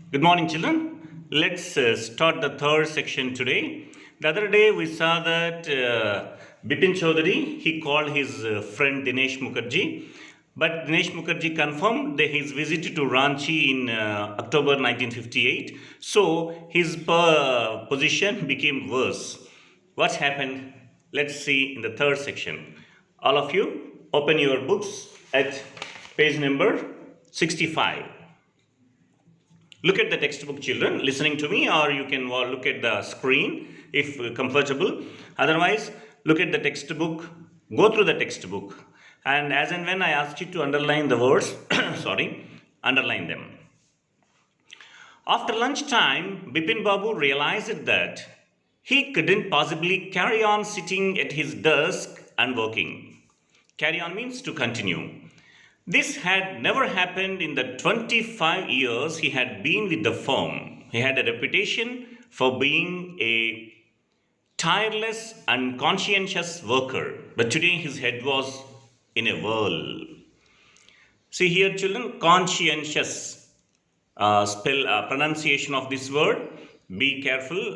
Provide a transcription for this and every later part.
Good morning, children. Let's start the third section today. The other day we saw that Bipin Chaudhary he called his friend Dinesh Mukherjee, but Dinesh Mukherjee confirmed that his visit to Ranchi in October 1958. So his position became worse. What happened? Let's see in the third section. All of you, open your books at page number 65. Look at the textbook, children, listening to me, or you can look at the screen if comfortable. Otherwise, look at the textbook, go through the textbook, and as and when I ask you to underline the words, sorry, underline them. After lunchtime, Bipin Babu realized that he couldn't possibly carry on sitting at his desk and working. Carry on means to continue. This had never happened in the 25 years he had been with the firm. He had a reputation for being a tireless and conscientious worker, but today his head was in a whirl. See here, children, conscientious spell pronunciation of this word. Be careful.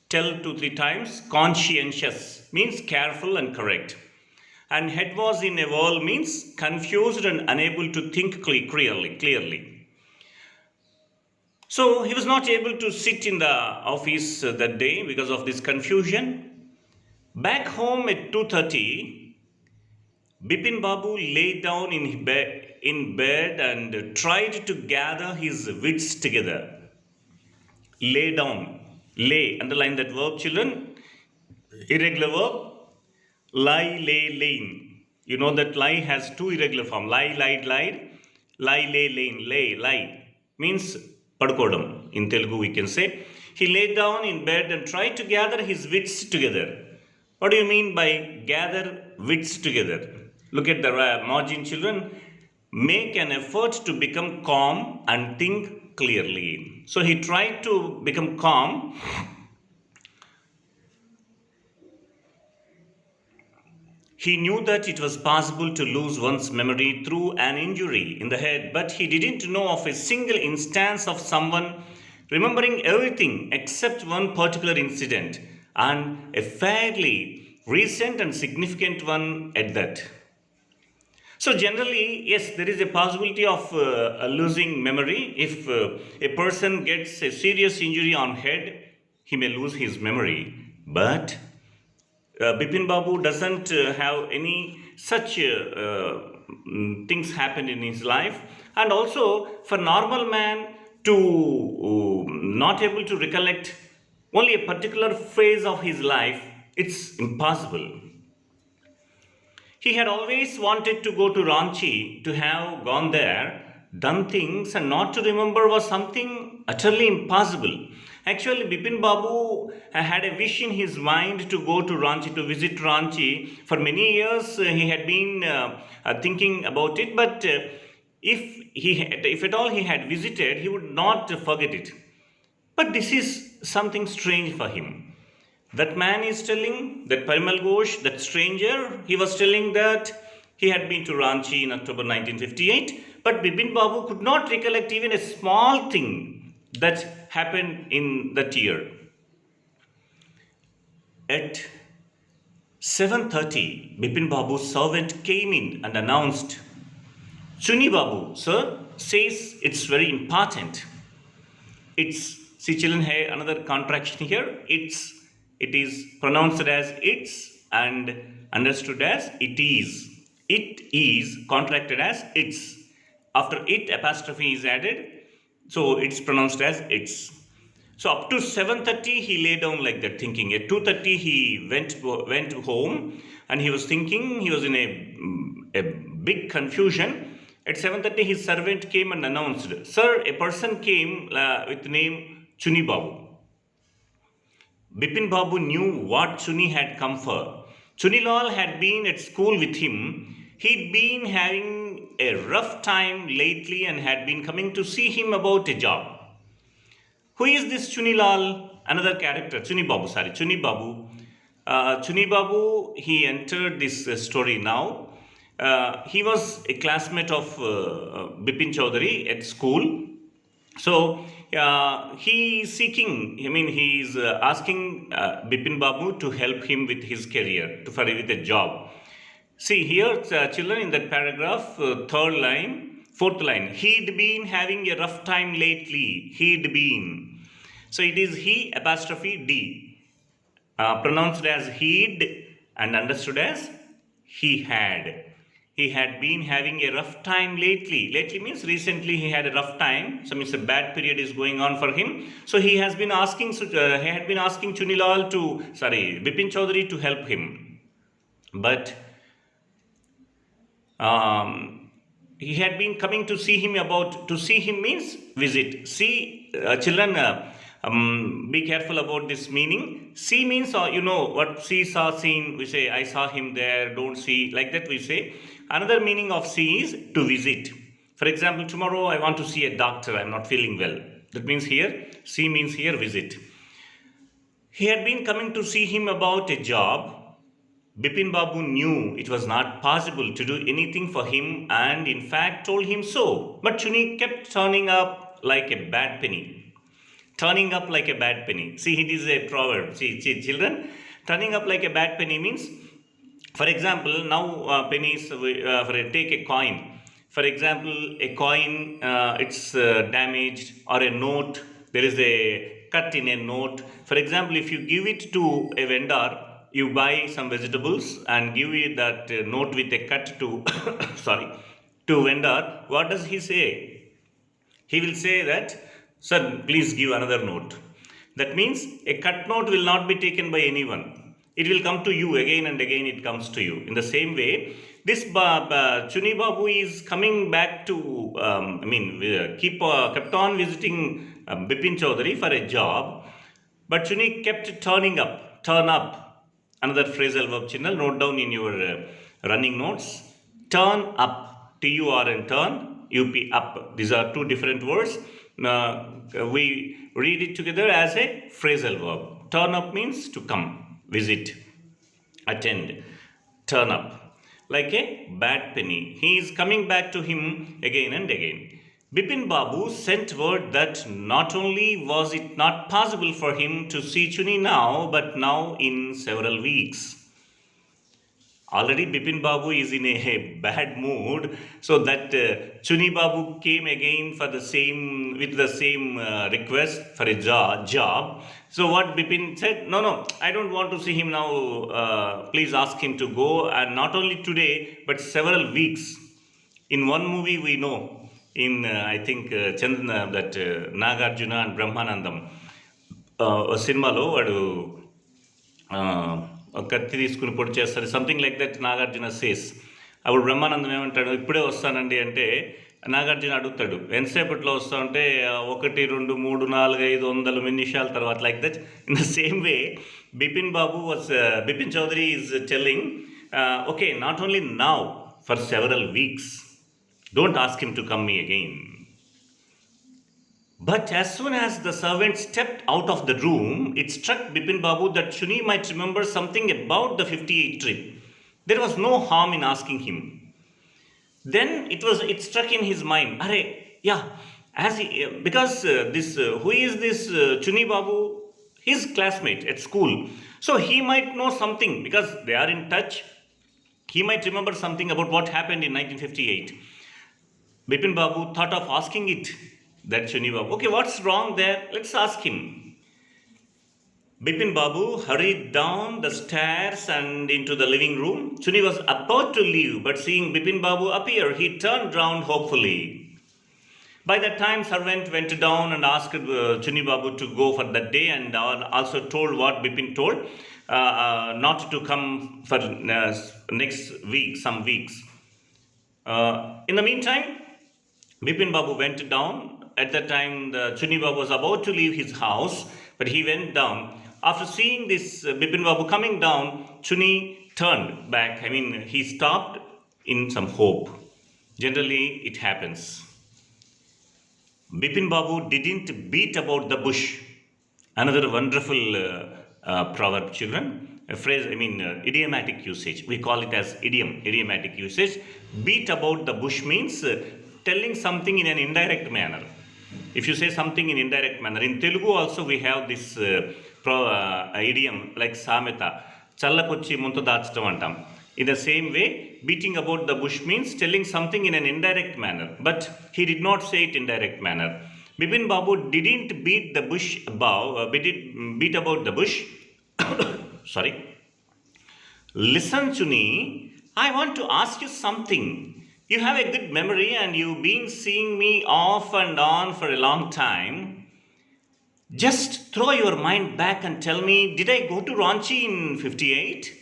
Tell two, three times. Conscientious means careful and correct. And head was in a whirl means confused and unable to think clearly. So he was not able to sit in the office that day because of this confusion. Back home at 2:30, Bipin Babu lay down in bed and tried to gather his wits together. Lay down. Lay. Underline that verb, children. Irregular verb. Lie, lay, lane. You know that lie has two irregular forms. Lie, lied, lied. Lie, lay, lane. Lay, lie. Means padkodam. In Telugu we can say. He lay down in bed and tried to gather his wits together. What do you mean by gather wits together? Look at the margin, children. Make an effort to become calm and think clearly. So he tried to become calm. He knew that it was possible to lose one's memory through an injury in the head, but he didn't know of a single instance of someone remembering everything except one particular incident, and a fairly recent and significant one at that. So, generally, yes, there is a possibility of losing memory. If a person gets a serious injury on head, he may lose his memory. But Bipin Babu doesn't have any such things happen in his life, and also for normal man to not able to recollect only a particular phase of his life, it's impossible. He had always wanted to go to Ranchi, to have gone there, done things, and not to remember was something utterly impossible. Actually, Bipin Babu had a wish in his mind to go to Ranchi, to visit Ranchi. For many years, he had been thinking about it, but if at all he had visited, he would not forget it. But this is something strange for him. That man is telling, that Parimal Ghosh, that stranger, he was telling that he had been to Ranchi in October 1958, but Bipin Babu could not recollect even a small thing that happened in that year. At 7:30, Bipin Babu's servant came in and announced, Chuni Babu, sir, says it's very important. It's, see children, here another contraction here. It is pronounced as it's and understood as it is. It is contracted as it's. After it, apostrophe is added, so it's pronounced as it's. So up to 7:30 he lay down like that thinking. At 2:30 he went home and he was thinking. He was in a big confusion. At 7:30 his servant came and announced, "Sir, a person came with the name Chuni Babu." Bipin Babu knew what Chuni had come for. Chunilal had been at school with him. He'd been having a rough time lately and had been coming to see him about a job. Who is this Chunilal? Another character, Chuni Babu, Chuni Babu. Chuni Babu, he entered this story now. He was a classmate of Bipin Chaudhary at school. So he is seeking, I mean, he is asking Bipin Babu to help him with his career, with a job. See here, children, in that paragraph, third line, fourth line, he'd been having a rough time lately. He'd been. So it is he apostrophe D, pronounced as he'd and understood as he had. He had been having a rough time lately. Lately means recently he had a rough time. So means a bad period is going on for him. So he has been asking. He had been asking Chunilal Bipin Chaudhary to help him, but he had been coming to see him about to see him means visit. See, children, be careful about this meaning. See means, you know what, see, saw, seen. We say I saw him there. Don't see, like that we say. Another meaning of see is to visit. For example, tomorrow I want to see a doctor. I'm not feeling well. That means here see means here visit. He had been coming to see him about a job. Bipin Babu knew it was not possible to do anything for him and in fact told him so. But Chuni kept turning up like a bad penny. Turning up like a bad penny. See, it is a proverb. See, children, turning up like a bad penny means, for example, now pennies, take a coin. For example, a coin, it's damaged, or a note, there is a cut in a note. For example, if you give it to a vendor, you buy some vegetables and give it that note with a cut to sorry, to vendor, what does he say? He will say that, sir, please give another note. That means a cut note will not be taken by anyone. It will come to you again and again, it comes to you. In the same way, this Chuni Babu is coming back to, kept on visiting Bipin Chaudhary for a job, but Chuni kept turn up. Another phrasal verb, channel, note down in your running notes. Turn up, T-U-R-N, turn, U-P, up. These are two different words. We read it together as a phrasal verb. Turn up means to come, visit, attend. Turn up, like a bad penny. He is coming back to him again and again. Bipin Babu sent word that not only was it not possible for him to see Chuni now, but now in several weeks. Already Bipin Babu is in a bad mood, so that Chuni Babu came again for the same with the same request for a job. So what Bipin said, no, I don't want to see him now. Please ask him to go, and not only today, but several weeks. In one movie we know, in I think that Nagarjuna and Brahmanandam, సినిమాలో వాడు కత్తి తీసుకుని పొడి చేస్తారు, something like that. Nagarjuna says, అప్పుడు బ్రహ్మానందం ఏమంటాడు, ఇప్పుడే వస్తానండి అంటే నాగార్జున అడుగుతాడు, ఎంతసేపట్లో వస్తా ఉంటే 1 2 3 4 500 నిమిషాల తర్వాత, like that. In the same way Bipin Chaudhary is telling, okay, not only now, for several weeks. Don't ask him to come me again. But as soon as the servant stepped out of the room, it struck Bipin Babu that Chuni might remember something about the 58 trip. There was no harm in asking him. Then it struck in his mind, Arey, yeah, because who is this Chuni Babu? His classmate at school. So he might know something because they are in touch. He might remember something about what happened in 1958. Bipin Babu thought of asking it, that Chuni Babu. Okay, what's wrong there? Let's ask him. Bipin Babu hurried down the stairs and into the living room. Chuni was about to leave, but seeing Bipin Babu appear, he turned round hopefully. By that time, servant went down and asked Chuni Babu to go for that day, and also told what Bipin told, not to come for next week, some weeks. In the meantime, Bipin Babu went down. At that time, the Chuni Babu was about to leave his house, but he went down. After seeing this Bipin Babu coming down, Chuni turned back. He stopped in some hope. Generally, it happens. Bipin Babu didn't beat about the bush. Another wonderful proverb, children. A phrase, idiomatic usage. We call it as idiomatic usage. Beat about the bush means telling something in an indirect manner. If you say something in indirect manner, in Telugu also we have this idiom like sameta, challakochi muntu daachtam antam. In the same way, beating about the bush means telling something in an indirect manner, but he did not say it in direct manner. Bipin Babu didn't beat the bush above, beat about the bush. Sorry. Listen, Chuni, I want to ask you something. You have a good memory and you've been seeing me off and on for a long time. Just throw your mind back and tell me, did I go to Ranchi in 58?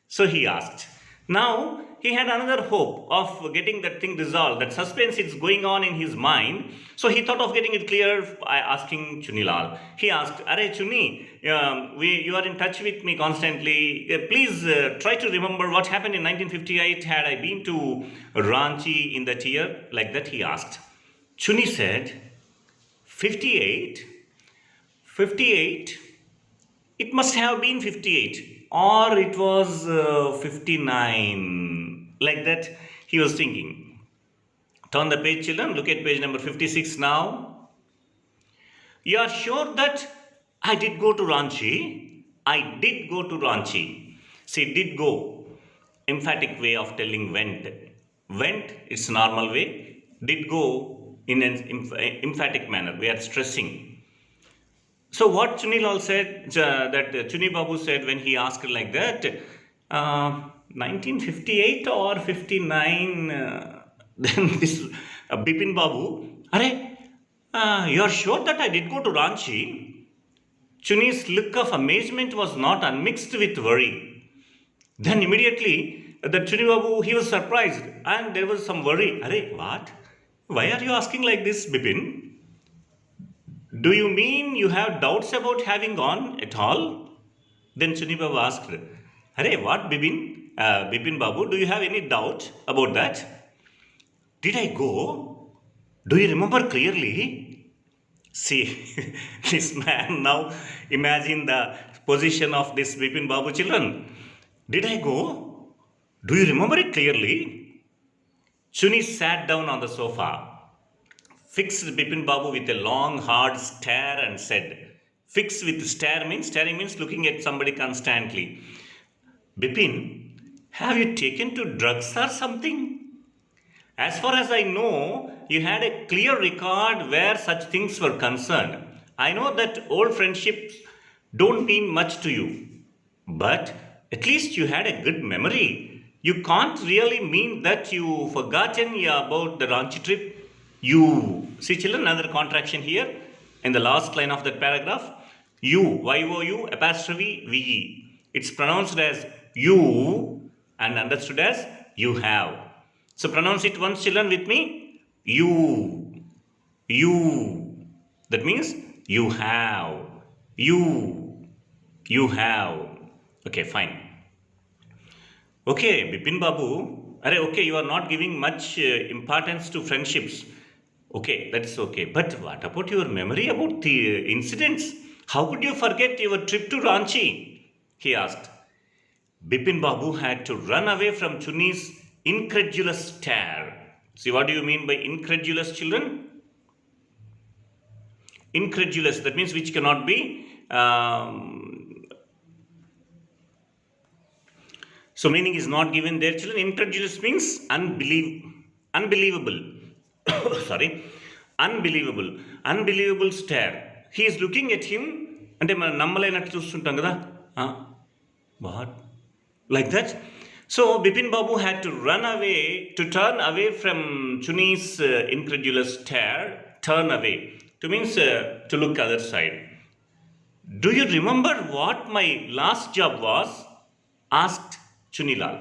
So he asked. Now he had another hope of getting that thing resolved. That suspense is going on in his mind. So he thought of getting it clear by asking Chunilal. He asked, "Are Chuni, you are in touch with me constantly. Please try to remember what happened in 1958. Had I been to Ranchi in that year?" Like that he asked. Chuni said, 58? 58? It must have been 58, or it was 59. Like that, he was thinking. Turn the page, children. Look at page number 56 now. You are sure that I did go to Ranchi? I did go to Ranchi. See, did go. Emphatic way of telling went. Went, it's normal way. Did go in an emphatic manner. We are stressing. So what Chunilal said, that Chuni Babu said when he asked like that, 1958 or 59, then this Bipin Babu, Are, you are sure that I did go to Ranchi? Chuni's look of amazement was not unmixed with worry. Then immediately, the Chuni Babu, he was surprised and there was some worry. What? Why are you asking like this, Bipin? Do you mean you have doubts about having gone at all? Then Chuni Babu asked, what, Bipin? Bipin Babu, do you have any doubt about that? Did I go? Do you remember clearly? See, this man now, imagine the position of this Bipin Babu children. Did I go? Do you remember it clearly? Chuni sat down on the sofa, fixed Bipin Babu with a long, hard stare and said, fixed with staring means looking at somebody constantly. Bipin, have you taken to drugs or something? As far as I know, you had a clear record where such things were concerned. I know that old friendships don't mean much to you, but at least you had a good memory. You can't really mean that you forgotten about the Ranchi trip. You. See, children, another contraction here in the last line of that paragraph. You, Y-O-U, apostrophe V-E. It's pronounced as you and understood as you have. So pronounce it once, children, with me. You. You. That means you have. You. You have. Okay, fine. Okay, Bipin Babu. Okay, you are not giving much importance to friendships. Okay, that's okay. But what about your memory about the incidents? How could you forget your trip to Ranchi? He asked. Bipin Babu had to run away from Chuni's incredulous stare. See, what do you mean by incredulous, children? Incredulous, that means which cannot be. So, meaning is not given there, children. Incredulous means unbelievable. Sorry, unbelievable stare. He is looking at him, అంటే మనం నమ్మలేనట్టు చూస్తుంటాం కదా, what, like that. So Bipin Babu had to turn away from Chuni's incredulous stare. Turn away to means to look other side. Do you remember what my last job was? Asked Chunilal.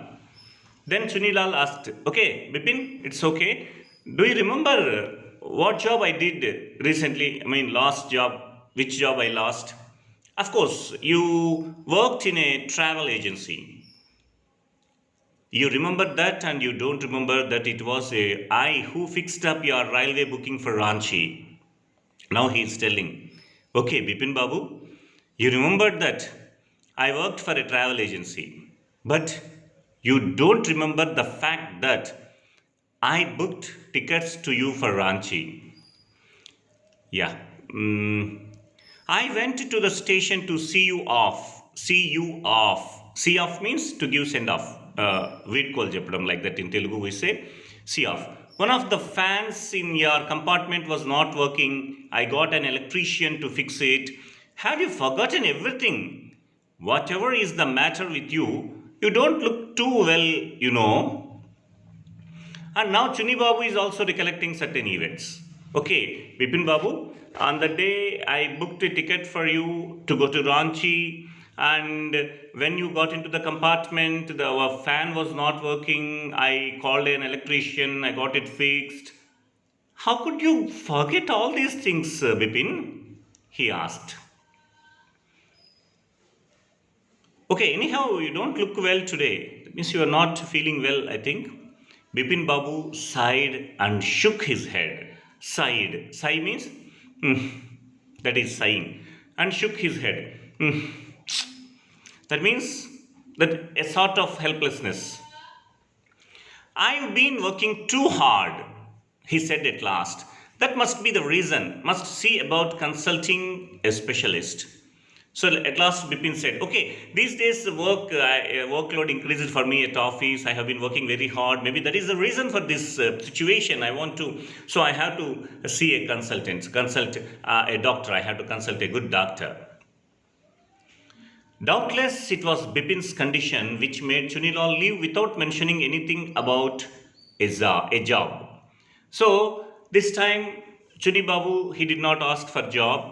Then Chunilal asked, okay, Bipin, it's okay. Do you remember what job I did recently? Last job. Which job I lost? Of course, you worked in a travel agency. You remember that and you don't remember that it was I who fixed up your railway booking for Ranchi. Now he is telling, okay, Bipin Babu, you remembered that I worked for a travel agency, but you don't remember the fact that I booked tickets to you for Ranchi. Yeah. Mm, I went to the station to see you off. See you off. See off means to give send off. Weed call చెప్పడం like that in Telugu we say see off. One of the fans in your compartment was not working. I got an electrician to fix it. Have you forgotten everything? Whatever is the matter with you, you don't look too well, you know. And now Chuni Babu is also recollecting certain events. Okay, Bipin Babu, on the day I booked a ticket for you to go to Ranchi, and when you got into the compartment, our fan was not working. I called an electrician, I got it fixed. How could you forget all these things, Bipin? He asked. Okay, anyhow, you don't look well today. That means you are not feeling well, I think. Bipin Babu sighed and shook his head. Sighed. Sigh means "Hmm," that is sighing. And shook his head. "Hmm." That means that a sort of helplessness. I've been working too hard, he said at last. That must be the reason. Must see about consulting a specialist. So at last, Bipin said, "Okay, these days the workload increases for me at office. I have been working very hard. Maybe that is the reason for this situation. I want to, so I have to see a consultant, consult a doctor. I have to consult a good doctor." Doubtless, it was Bipin's condition which made Chunilal leave without mentioning anything about a job. So this time, Chuni Babu he did not ask for job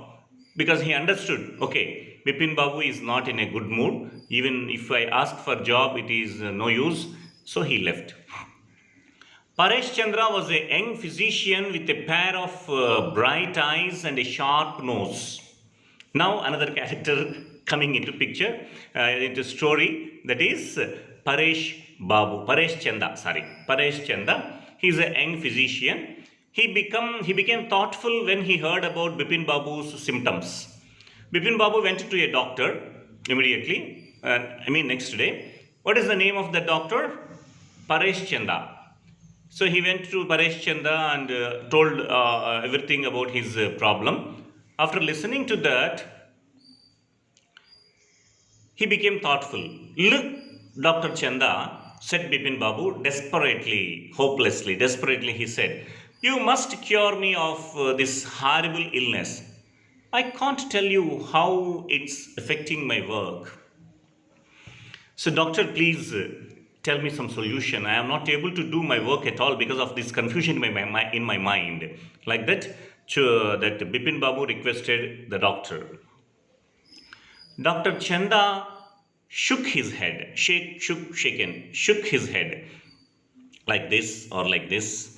because he understood. Okay, Bipin Babu is not in a good mood. Even if I ask for job, it is no use. So he left. Paresh Chandra was a young physician with a pair of bright eyes and a sharp nose. Now another character coming into picture, into story, that is Paresh Babu, Paresh Chanda, sorry, Paresh Chanda. He is a young physician. He became thoughtful when he heard about Bipin Babu's symptoms. Bipin Babu went to a doctor immediately. Next day. What is the name of the doctor? Paresh Chanda. So he went to Paresh Chanda and told everything about his problem. After listening to that, he became thoughtful. Look, Dr. Chanda, said Bipin Babu, desperately, hopelessly, desperately, he said, you must cure me of this horrible illness. I can't tell you how it's affecting my work. So, doctor, please tell me some solution. I am not able to do my work at all because of this confusion in my mind. Like that, that Bipin Babu requested the doctor. Dr. Chanda shook his head, shook his head like this or like this.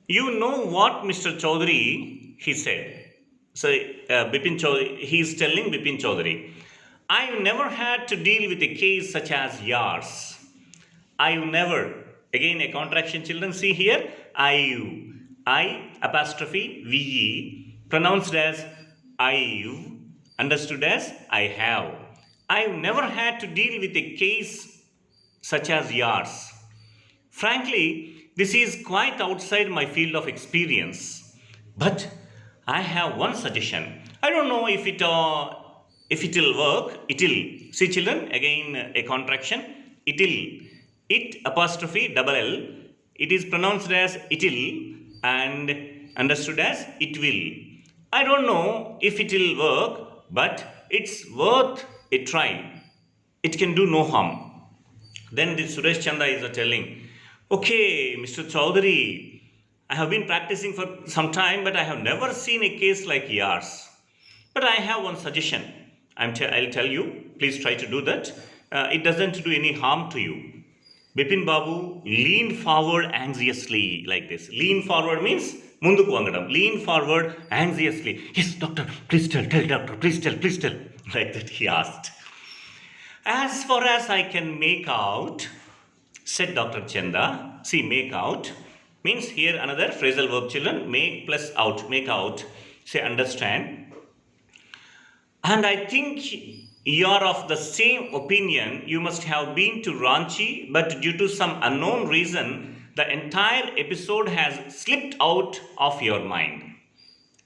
You know what, Mr. Chaudhary, he said. So, Bipin Chaudhary, he is telling Bipin Chaudhary, I've never had to deal with a case such as yours. I've never, again a contraction, children, see here, I apostrophe VE, pronounced as I've, understood as I have. I've never had to deal with a case such as yours. Frankly, this is quite outside my field of experience. But I have one suggestion. I don't know if it'll work. It'll. See, children, again a contraction. It'll. It apostrophe double L. It is pronounced as it'll and understood as it will. I don't know if it'll work, but it's worth a try. It can do no harm. Then the Suresh Chanda is telling, okay, Mr. Chaudhary, I have been practicing for some time, but I have never seen a case like yours. But I have one suggestion. I'll tell you, please try to do that. It doesn't do any harm to you. Bipin Babu leaned forward anxiously like this. Lean forward means munduku vangadam. Lean forward anxiously. Yes, doctor, please tell, doctor, please tell. Like that he asked. As far as I can make out, said Dr. Chanda, see, make out means here another phrasal verb, children, make plus out, make out, say understand. And I think you are of the same opinion. You must have been to Ranchi, but due to some unknown reason, the entire episode has slipped out of your mind.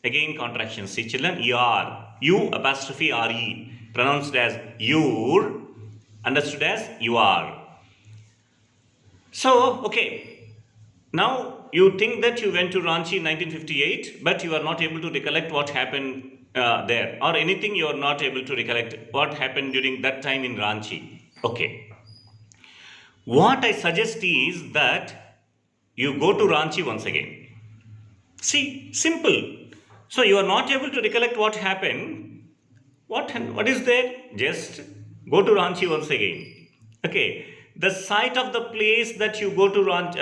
Again contraction. See children, yar, u apostrophe re, pronounced as your, understood as you are. So, okay, now you think that you went to Ranchi in 1958, but you are not able to recollect what happened there, or anything you are not able to recollect what happened during that time in Ranchi. Okay, what I suggest is that you go to Ranchi once again. See, simple. So you are not able to recollect what happened. What is there? Just go to Ranchi once again. Okay. The site of the place that you go to Ranchi,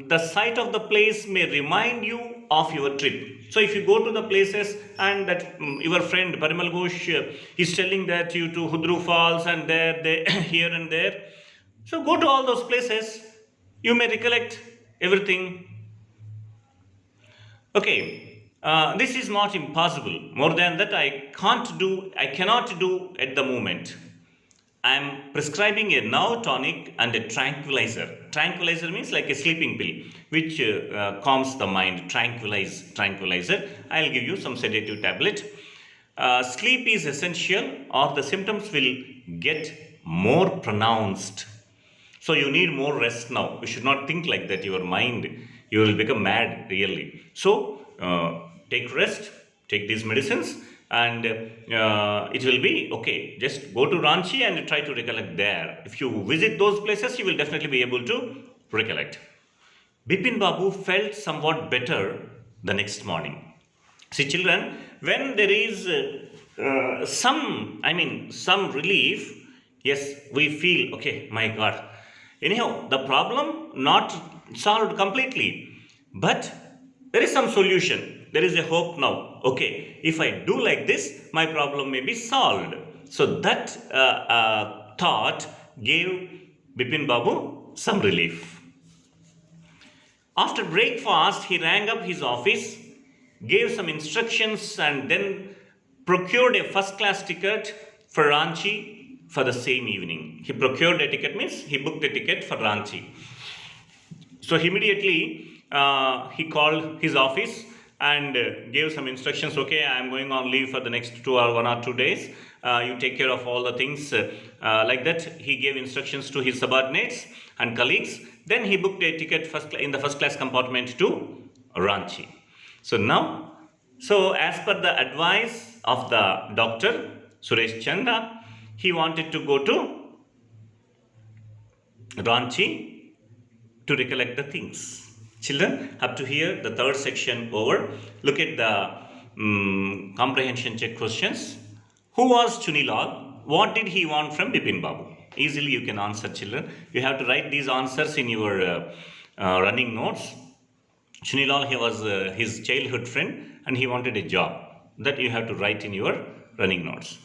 the site of the place may remind you of your trip. So if you go to the places and that your friend Parimal Ghosh is telling that you to Hudru Falls and there, here and there. So go to all those places. You may recollect everything. Okay, this is not impossible. More than that, I cannot do at the moment. I am prescribing a now tonic and a tranquilizer. Tranquilizer means like a sleeping pill, which calms the mind. Tranquilizer. I'll give you some sedative tablet. Sleep is essential, or the symptoms will get more pronounced. So you need more rest now. You should not think like that. Your mind, you will become mad really. So take rest, take these medicines, and it will be okay. Just go to Ranchi and try to recollect there. If you visit those places, you will definitely be able to recollect. Bipin Babu felt somewhat better the next morning. See, children, when there is some relief, yes, we feel, okay, my God. Anyhow, the problem not solved completely, but there is some solution. There is a hope now. Okay, if I do like this, my problem may be solved. So that thought gave Bipin Babu some relief. After breakfast, he rang up his office, gave some instructions, and then procured a first class ticket for Ranchi for the same evening. He procured a ticket, means he booked a ticket for Ranchi. So immediately he called his office and gave some instructions. Okay, I am going on leave for the next 1 or 2 days. You take care of all the things like that. He gave instructions to his subordinates and colleagues. Then he booked a ticket in the first class compartment to Ranchi. So as per the advice of the doctor Suresh Chanda, he wanted to go to Ranchi to recollect the things. Children, up to here, the third section over. Look at the comprehension check questions. Who was Chunilal? What did he want from Bipin Babu? Easily you can answer, children. You have to write these answers in your running notes. Chunilal, he was his childhood friend and he wanted a job. That you have to write in your running notes.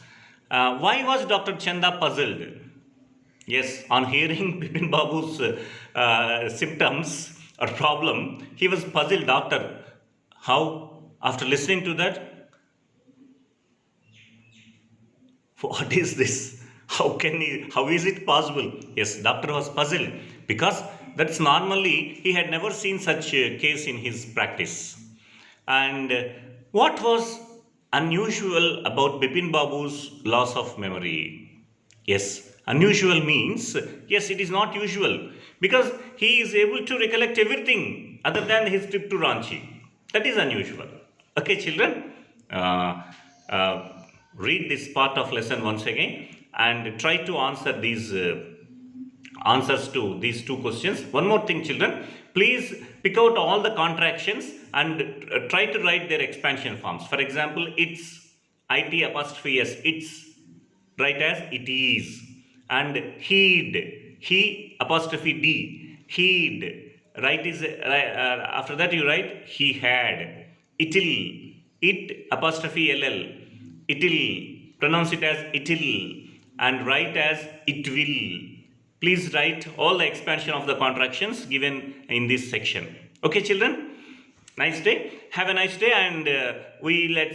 Why was Dr. Chanda puzzled? Yes, on hearing Bipin Babu's symptoms or problem, he was puzzled. Doctor, how? After listening to that, what is this? How is it possible? Yes, doctor was puzzled because that's normally he had never seen such a case in his practice. And what was unusual about Bipin Babu's loss of memory? Yes, unusual means, yes, it is not usual because he is able to recollect everything other than his trip to Ranchi. That is unusual. Okay, children, read this part of lesson once again and try to answer these answers to these two questions. One more thing, children, please pick out all the contractions and try to write their expansion forms. For example, it's, it apostrophe s, it's, write as it is. And heed, he apostrophe d, heed, write is after that you write he had. It'll, it apostrophe ll, it'll, pronounce it as it'll, and write as it will. Please write all the expansion of the contractions given in this section. Okay, children, nice day, have a nice day, and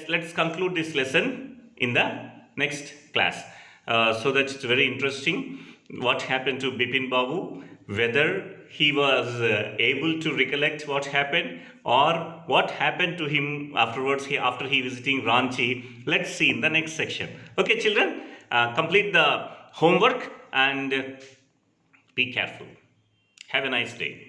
let's conclude this lesson in the next class. So that's very interesting what happened to Bipin Babu, whether he was able to recollect what happened or what happened to him afterwards after he visiting Ranchi. Let's see in the next section. Okay, children, complete the homework and be careful. Have a nice day.